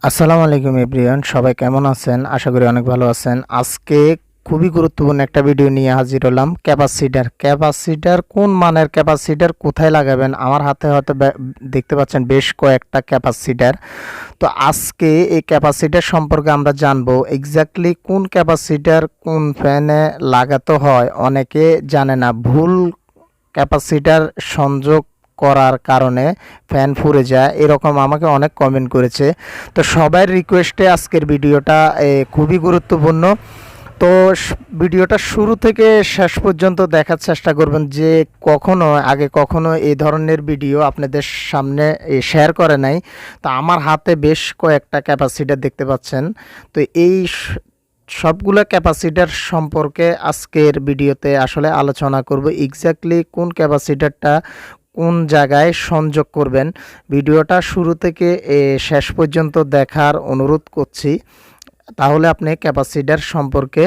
আসসালামু আলাইকুম এভরিওয়ান, সবাই কেমন আছেন? আশা করি অনেক ভালো আছেন। আজকে খুবই গুরুত্বপূর্ণ একটা ভিডিও নিয়ে হাজির হলাম। ক্যাপাসিটার কোন মানের ক্যাপাসিটার কোথায় লাগাবেন? আমার হাতে হয়তো দেখতে পাচ্ছেন বেশ কয়েকটা ক্যাপাসিটার। তো আজকে এই ক্যাপাসিটার সম্পর্কে আমরা জানবো এক্স্যাক্টলি কোন ক্যাপাসিটার কোন ফ্যানে লাগাতে হয়। অনেকে জানে না, ভুল ক্যাপাসিটার সংযোগ করার কারণে ফ্যান পুড়ে যায়, এরকম আমাকে অনেক কমেন্ট করেছে। তো সবার রিকোয়েস্টে আজকের ভিডিওটা খুবই গুরুত্বপূর্ণ। তো ভিডিওটা শুরু থেকে শেষ পর্যন্ত দেখার চেষ্টা করবেন, যে কখনো এই ধরনের ভিডিও আপনাদের সামনে শেয়ার করে নাই। তো আমার হাতে বেশ কয়েকটা ক্যাপাসিটার দেখতে পাচ্ছেন। তো এই সবগুলো ক্যাপাসিটার সম্পর্কে আজকের ভিডিওতে আসলে আলোচনা করব। এক্স্যাক্টলি কোন ক্যাপাসিটারটা কোন জায়গায় সংযোগ করবেন, ভিডিওটা শুরু থেকে শেষ পর্যন্ত দেখার অনুরোধ করছি। তাহলে আপনি ক্যাপাসিটার সম্পর্কে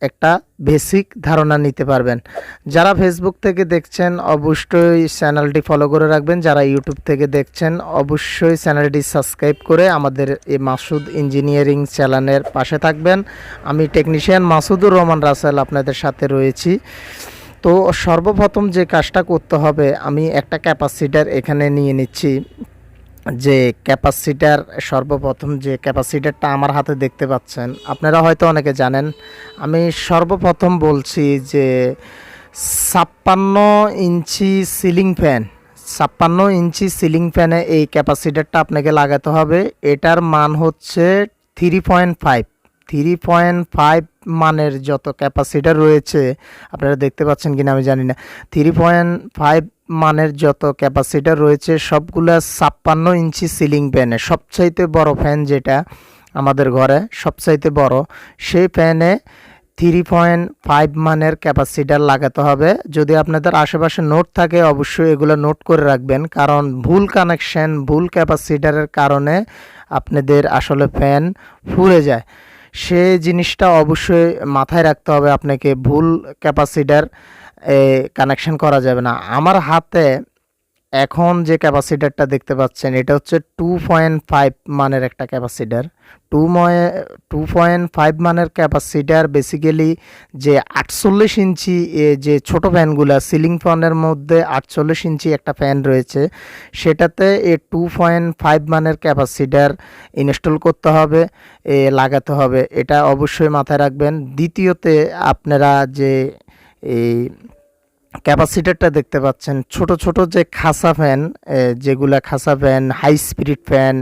একটা বেসিক ধারণা নিতে পারবেন। যারা ফেসবুক থেকে দেখছেন অবশ্যই চ্যানেলটি ফলো করে রাখবেন। যারা ইউটিউব থেকে দেখছেন অবশ্যই চ্যানেলটি সাবস্ক্রাইব করে আমাদের এই মাসুদ ইঞ্জিনিয়ারিং চ্যানেলের পাশে থাকবেন। আমি টেকনিশিয়ান মাসুদুর রহমান রাসেল আপনাদের সাথে রয়েছি। তো সর্বপ্রথম যে কাজটা করতে হবে, আমি একটা ক্যাপাসিটার এখানে নিয়ে নিচ্ছি। সর্বপ্রথম যে ক্যাপাসিটারটা আমার হাতে দেখতে পাচ্ছেন, আপনারা হয়তো অনেকে জানেন। আমি সর্বপ্রথম বলছি যে 56 ইঞ্চি সিলিং ফ্যান, 56 ইঞ্চি সিলিং ফ্যানে এই ক্যাপাসিটারটা আপনাকে লাগাতে হবে। এটার মান হচ্ছে 3.5। 3.5 মানের যত ক্যাপাসিটার রয়েছে, আপনারা দেখতে পাচ্ছেন কিনা আমি জানি না। 3.5 মানের যত ক্যাপাসিটার রয়েছে সবগুলা 56 ইঞ্চি সিলিং ফ্যানে, সবচাইতে বড় ফ্যান যেটা আমাদের ঘরে সবচাইতে বড়, সেই ফ্যানে 3.5 মানের ক্যাপাসিটার লাগাতে হবে। যদি আপনাদের আশেপাশে নোট থাকে অবশ্যই এগুলো নোট করে রাখবেন, কারণ ভুল কানেকশন, ভুল ক্যাপাসিটারের কারণে আপনাদের আসলে ফ্যান পুড়ে যায়। সে জিনিসটা অবশ্যই মাথায় রাখতে হবে আপনাকে। ভুল ক্যাপাসিটার কানেকশন করা যাবে না। আমার হাতে এখন যে ক্যাপাসিটারটা দেখতে পাচ্ছেন, এটা হচ্ছে 2.5 মানের একটা ক্যাপাসিটার। 2.5 মানের ক্যাপাসিটার বেসিক্যালি যে 48 ইঞ্চি যে ছোট ফ্যানগুলো, সিলিং ফ্যানের মধ্যে 48 ইঞ্চি একটা ফ্যান রয়েছে, সেটাতে এই 2.5 মানের ক্যাপাসিটার ইনস্টল করতে হবে, লাগাতে হবে। এটা অবশ্যই মাথায় রাখবেন। দ্বিতীয়তে, আপনারা যে এই ক্যাপাসিটারটা দেখতে পাচ্ছেন, ছোট ছোট যে খাসা ফ্যান, হাই স্পিড ফ্যান,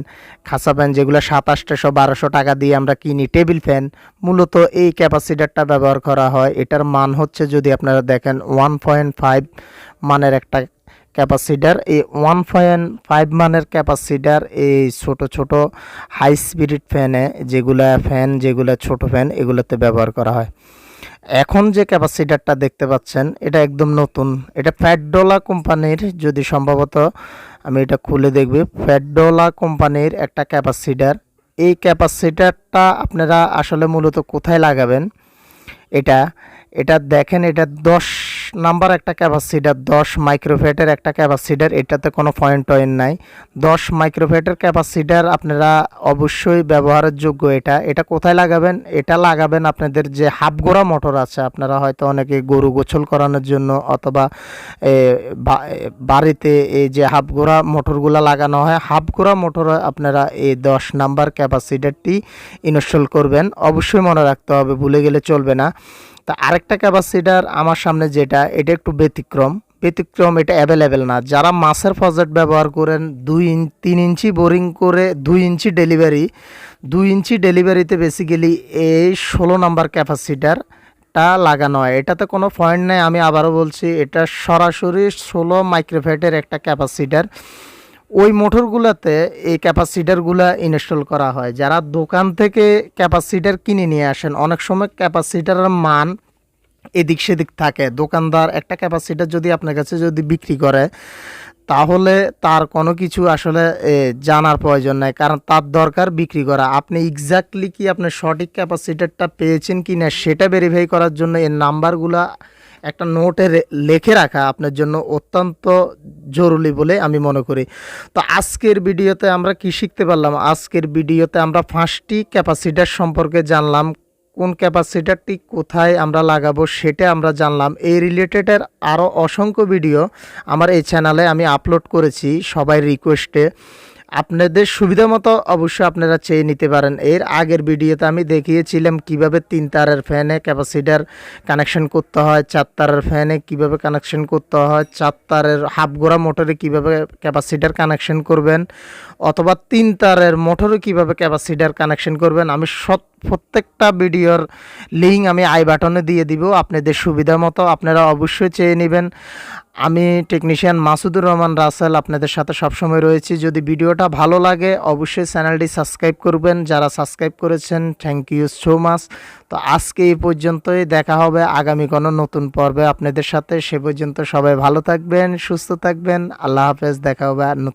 খাসা ফ্যান যেগুলো 2700-1200 টাকা দিয়ে আমরা কিনি, টেবিল ফ্যান, মূলত এই ক্যাপাসিটারটা ব্যবহার করা হয়। এটার মান হচ্ছে, যদি আপনারা দেখেন, 1.5 মানের একটা ক্যাপাসিটার। এই 1.5 মানের ক্যাপাসিটার এই ছোট ছোট হাই স্পিড ফ্যানে, যেগুলো ছোট ফ্যান, এগুলোতে ব্যবহার করা হয়। এখন যে ক্যাপাসিটারটা দেখতে পাচ্ছেন, এটা একদম নতুন। এটা ফ্যাটডোলা কোম্পানির, যদি সম্ভবত আমি এটা খুলে দেখব, ফ্যাটডোলা কোম্পানির একটা ক্যাপাসিটার। এই ক্যাপাসিটারটা আপনারা আসলে মূলত কোথায় লাগাবেন, এটা এটা দেখেন, এটা 10 নাম্বার একটা ক্যাপাসিটার, 10 মাইক্রোফ্যাটের একটা ক্যাপাসিটার। এটাতে কোনো পয়েন্ট নাই। 10 মাইক্রোফ্যাটের ক্যাপাসিটার আপনারা অবশ্যই ব্যবহারের যোগ্য। এটা কোথায় লাগাবেন? এটা লাগাবেন আপনাদের যে হাফ গোড়া মোটর আছে। আপনারা হয়তো অনেকে গরু গোসল করানোর জন্য অথবা বাড়িতে এই যে হাফ গোড়া মোটরগুলো লাগানো হয়, হাফ গোড়া মোটরে আপনারা এই 10 নাম্বার ক্যাপাসিটারটি ইনস্টল করবেন। অবশ্যই মনে রাখতে হবে, ভুলে গেলে চলবে না। তা আরেকটা ক্যাপাসিটার আমার সামনে যেটা, এটা একটু ব্যতিক্রম। এটা অ্যাভেলেবেল না। যারা মাছের ফজেট ব্যবহার করেন, 3 ইঞ্চি বোরিং করে 2 ইঞ্চি ডেলিভারিতে বেসিক্যালি এই 16 নাম্বার ক্যাপাসিটারটা লাগানো হয়। এটাতে কোনো পয়েন্ট নেই, আমি আবারও বলছি, এটা সরাসরি 16 মাইক্রোফ্যাটের একটা ক্যাপাসিটার। ওই মোটরগুলোতে এই ক্যাপাসিটারগুলো ইনস্টল করা হয়। যারা দোকান থেকে ক্যাপাসিটার কিনে নিয়ে আসেন, অনেক সময় ক্যাপাসিটারের মান এদিক সেদিক থাকে। দোকানদার একটা ক্যাপাসিটার যদি আপনার কাছে বিক্রি করে, তাহলে তার কোনো কিছু আসলে জানার প্রয়োজন নাই, কারণ তার দরকার বিক্রি করা। আপনি এক্স্যাক্টলি কি আপনি সঠিক ক্যাপাসিটারটা পেয়েছেন কি না সেটা ভেরিফাই করার জন্য এই নাম্বারগুলা একটা নোটে লিখে রাখা আপনার জন্য অত্যন্ত জরুরি বলে আমি মনে করি। তো আজকের ভিডিওতে আমরা কি শিখতে পারলাম? আজকের ভিডিওতে আমরা 5টি ক্যাপাসিটার সম্পর্কে জানলাম। কোন ক্যাপাসিটারটি কোথায় আমরা লাগাবো সেটা আমরা জানলাম। এই রিলেটেডের আরও অসংখ্য ভিডিও আমার এই চ্যানেলে আমি আপলোড করেছি সবাই রিকোয়েস্টে। আপনাদের সুবিধা মতো অবশ্যই আপনারা চেয়ে নিতে পারেন। এর আগের ভিডিওতে আমি দেখিয়েছিলাম কিভাবে 3 তারের ফ্যানে ক্যাপাসিটার কানেকশন করতে হয়, 4 তারের ফ্যানে কিভাবে কানেকশন করতে হয়, 4 তারের হাফ গোড়া মোটরে কিভাবে ক্যাপাসিটার কানেকশন করবেন, অথবা 3 তারের মোটরে কিভাবে ক্যাপাসিটার কানেকশন করবেন। আমি প্রত্যেকটা ভিডিওর লিঙ্ক আমি আই বাটনে দিয়ে দিব। আপনাদের সুবিধা মতো আপনারা অবশ্যই চেয়ে নেবেন। আমি টেকনিশিয়ান মাসুদুর রহমান রাসেল আপনাদের সাথে সবসময় রয়েছি। যদি ভিডিওটা ভালো লাগে অবশ্যই চ্যানেলটি সাবস্ক্রাইব করবেন। যারা সাবস্ক্রাইব করেছেন থ্যাংক ইউ সো মাচ। তো আজকে এই পর্যন্তই, দেখা হবে আগামী কোনো নতুন পর্বে আপনাদের সাথে। সে পর্যন্ত সবাই ভালো থাকবেন, সুস্থ থাকবেন। আল্লাহ হাফেজ, দেখা হবে আর নতুন